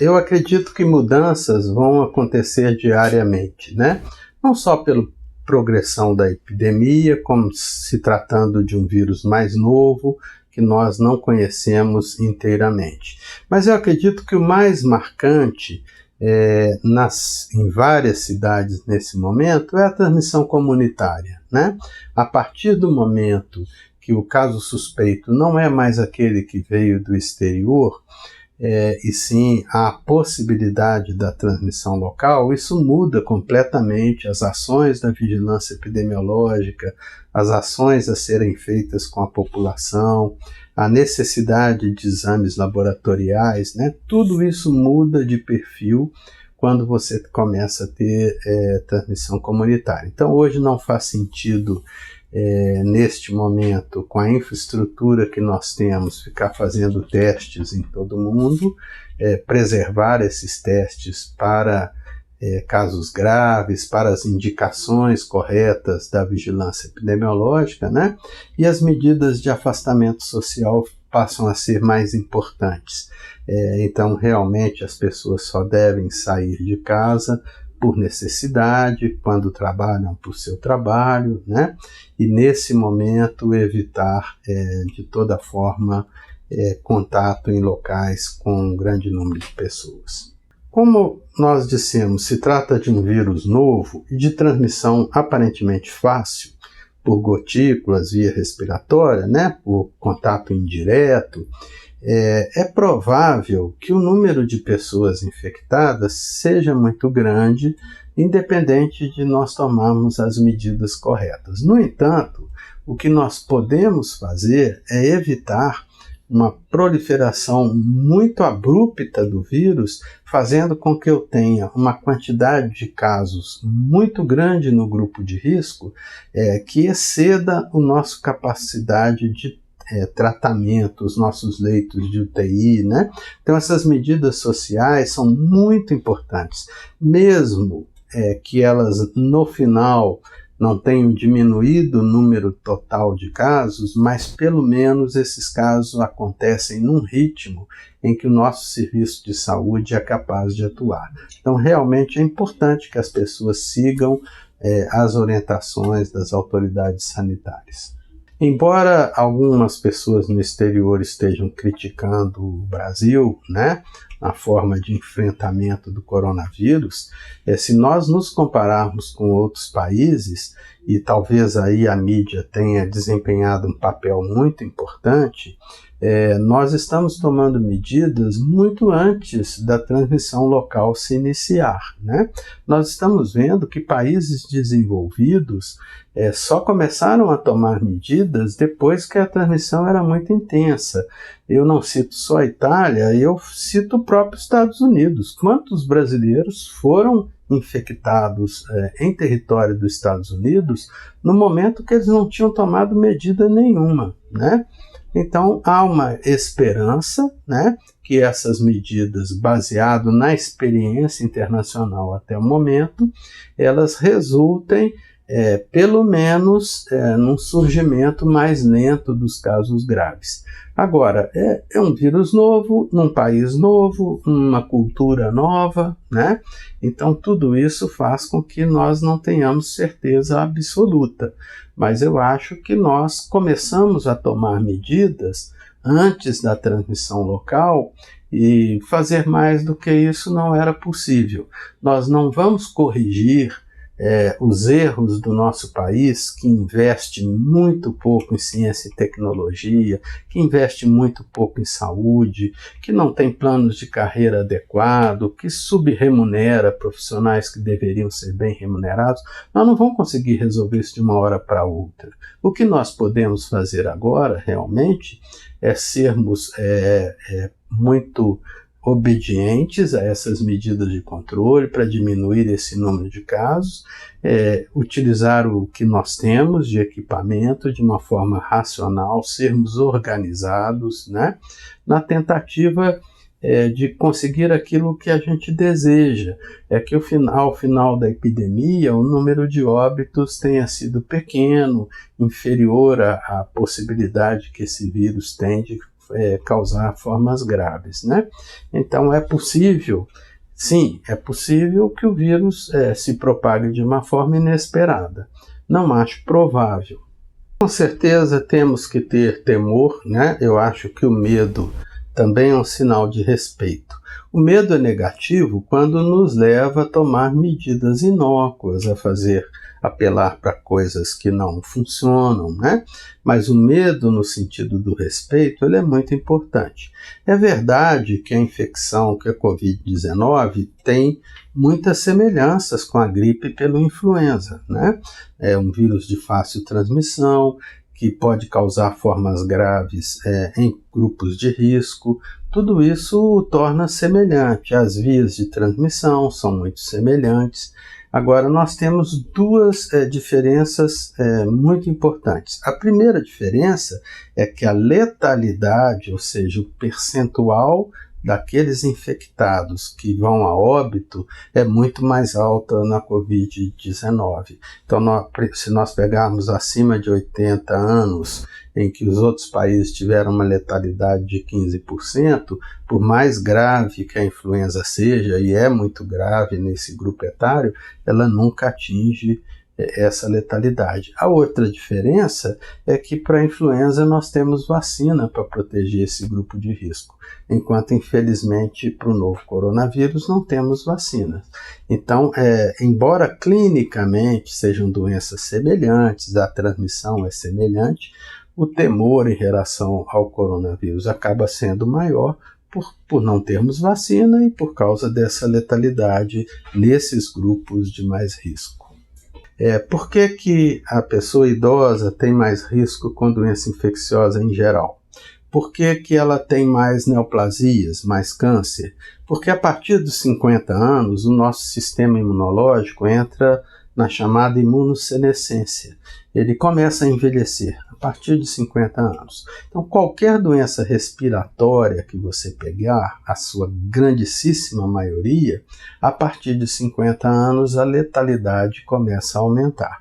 Eu acredito que mudanças vão acontecer diariamente, né? Não só pela progressão da epidemia, como se tratando de um vírus mais novo, que nós não conhecemos inteiramente. Mas eu acredito que o mais marcante em várias cidades nesse momento é a transmissão comunitária, né? A partir do momento que o caso suspeito não é mais aquele que veio do exterior, e sim a possibilidade da transmissão local, isso muda completamente as ações da vigilância epidemiológica, as ações a serem feitas com a população, a necessidade de exames laboratoriais, né? Tudo isso muda de perfil quando você começa a ter transmissão comunitária. Então hoje não faz sentido neste momento, com a infraestrutura que nós temos, ficar fazendo testes em todo mundo, preservar esses testes para casos graves, para as indicações corretas da vigilância epidemiológica, né? E as medidas de afastamento social passam a ser mais importantes. Então, realmente, as pessoas só devem sair de casa por necessidade, quando trabalham por seu trabalho, né? E nesse momento evitar de toda forma contato em locais com um grande número de pessoas. Como nós dissemos, se trata de um vírus novo e de transmissão aparentemente fácil, por gotículas via respiratória, né? Por contato indireto, é provável que o número de pessoas infectadas seja muito grande, independente de nós tomarmos as medidas corretas. No entanto, o que nós podemos fazer é evitar uma proliferação muito abrupta do vírus, fazendo com que eu tenha uma quantidade de casos muito grande no grupo de risco, que exceda a nossa capacidade de tratamento, os nossos leitos de UTI, né? Então essas medidas sociais são muito importantes, mesmo que elas no final não tenham diminuído o número total de casos, mas pelo menos esses casos acontecem num ritmo em que o nosso serviço de saúde é capaz de atuar. Então realmente é importante que as pessoas sigam as orientações das autoridades sanitárias. Embora algumas pessoas no exterior estejam criticando o Brasil, né, na forma de enfrentamento do coronavírus, se nós nos compararmos com outros países, e talvez aí a mídia tenha desempenhado um papel muito importante, nós estamos tomando medidas muito antes da transmissão local se iniciar, né? Nós estamos vendo que países desenvolvidos só começaram a tomar medidas depois que a transmissão era muito intensa. Eu não cito só a Itália, eu cito o próprio Estados Unidos. Quantos brasileiros foram infectados em território dos Estados Unidos no momento que eles não tinham tomado medida nenhuma, né? Então, há uma esperança, né, que essas medidas, baseado na experiência internacional até o momento, elas resultem, pelo menos, num surgimento mais lento dos casos graves. Agora, é um vírus novo, num país novo, uma cultura nova, né? Então, tudo isso faz com que nós não tenhamos certeza absoluta. Mas eu acho que nós começamos a tomar medidas antes da transmissão local e fazer mais do que isso não era possível. Nós não vamos corrigir os erros do nosso país, que investe muito pouco em ciência e tecnologia, que investe muito pouco em saúde, que não tem planos de carreira adequado, que subremunera profissionais que deveriam ser bem remunerados. Nós não vamos conseguir resolver isso de uma hora para outra. O que nós podemos fazer agora, realmente, é sermos muito obedientes a essas medidas de controle para diminuir esse número de casos, utilizar o que nós temos de equipamento de uma forma racional, sermos organizados, né, na tentativa de conseguir aquilo que a gente deseja, que ao final da epidemia o número de óbitos tenha sido pequeno, inferior à possibilidade que esse vírus tem de causar formas graves, né? Então é possível, sim, é possível que o vírus se propague de uma forma inesperada. Não acho provável. Com certeza temos que ter temor, né? Eu acho que o medo também é um sinal de respeito. O medo é negativo quando nos leva a tomar medidas inócuas, apelar para coisas que não funcionam, né? Mas o medo, no sentido do respeito, ele é muito importante. É verdade que a infecção, que a Covid-19, tem muitas semelhanças com a gripe pela influenza, né? É um vírus de fácil transmissão, que pode causar formas graves em grupos de risco. Tudo isso o torna semelhante. As vias de transmissão são muito semelhantes. Agora, nós temos duas diferenças muito importantes. A primeira diferença é que a letalidade, ou seja, o percentual daqueles infectados que vão a óbito é muito mais alta na Covid-19. Então, se nós pegarmos acima de 80 anos, em que os outros países tiveram uma letalidade de 15%, por mais grave que a influenza seja, e é muito grave nesse grupo etário, ela nunca atinge essa letalidade. A outra diferença é que para a influenza nós temos vacina para proteger esse grupo de risco, enquanto infelizmente para o novo coronavírus não temos vacinas. Então, embora clinicamente sejam doenças semelhantes, a transmissão é semelhante, o temor em relação ao coronavírus acaba sendo maior por não termos vacina e por causa dessa letalidade nesses grupos de mais risco. Por que a pessoa idosa tem mais risco com doença infecciosa em geral? Por que ela tem mais neoplasias, mais câncer? Porque a partir dos 50 anos, o nosso sistema imunológico entra na chamada imunossenescência. Ele começa a envelhecer a partir de 50 anos. Então, qualquer doença respiratória que você pegar, a sua grandíssima maioria, a partir de 50 anos a letalidade começa a aumentar.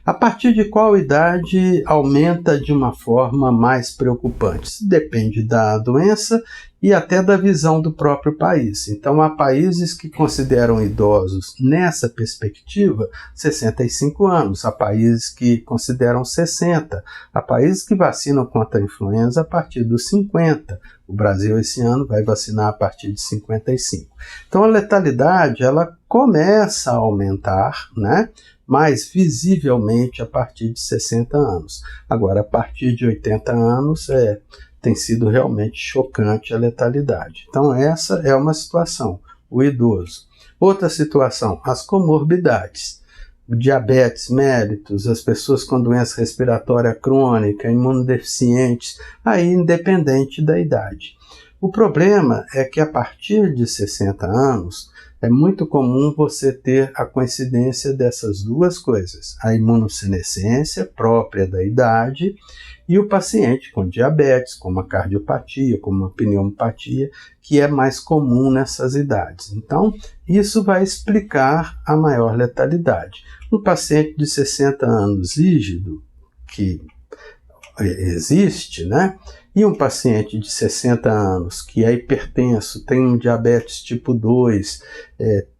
A partir de qual idade aumenta de uma forma mais preocupante? Depende da doença e até da visão do próprio país. Então, há países que consideram idosos, nessa perspectiva, 65 anos. Há países que consideram 60. Há países que vacinam contra a influenza a partir dos 50. O Brasil, esse ano, vai vacinar a partir de 55. Então, a letalidade ela começa a aumentar, né? Mais visivelmente a partir de 60 anos. Agora, a partir de 80 anos, tem sido realmente chocante a letalidade. Então, essa é uma situação, o idoso. Outra situação, as comorbidades. O diabetes mellitus, as pessoas com doença respiratória crônica, imunodeficientes, aí independente da idade. O problema é que a partir de 60 anos, é muito comum você ter a coincidência dessas duas coisas, a imunossenescência própria da idade e o paciente com diabetes, com uma cardiopatia, com uma pneumopatia, que é mais comum nessas idades. Então, isso vai explicar a maior letalidade. Um paciente de 60 anos rígido, que existe, né? E um paciente de 60 anos que é hipertenso, tem um diabetes tipo 2,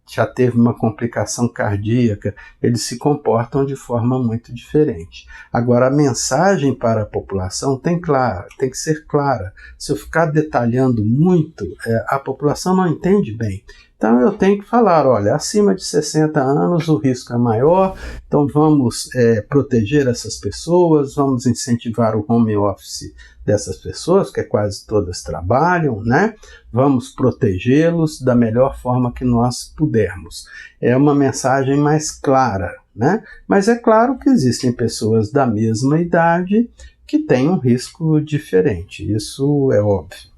já teve uma complicação cardíaca, eles se comportam de forma muito diferente. Agora, a mensagem para a população tem que ser clara. Se eu ficar detalhando muito, a população não entende bem. Então, eu tenho que falar, olha, acima de 60 anos o risco é maior, então vamos proteger essas pessoas, vamos incentivar o home office dessas pessoas, que quase todas trabalham, né? Vamos protegê-los da melhor forma que nós pudermos. É uma mensagem mais clara, né? Mas é claro que existem pessoas da mesma idade que têm um risco diferente, isso é óbvio.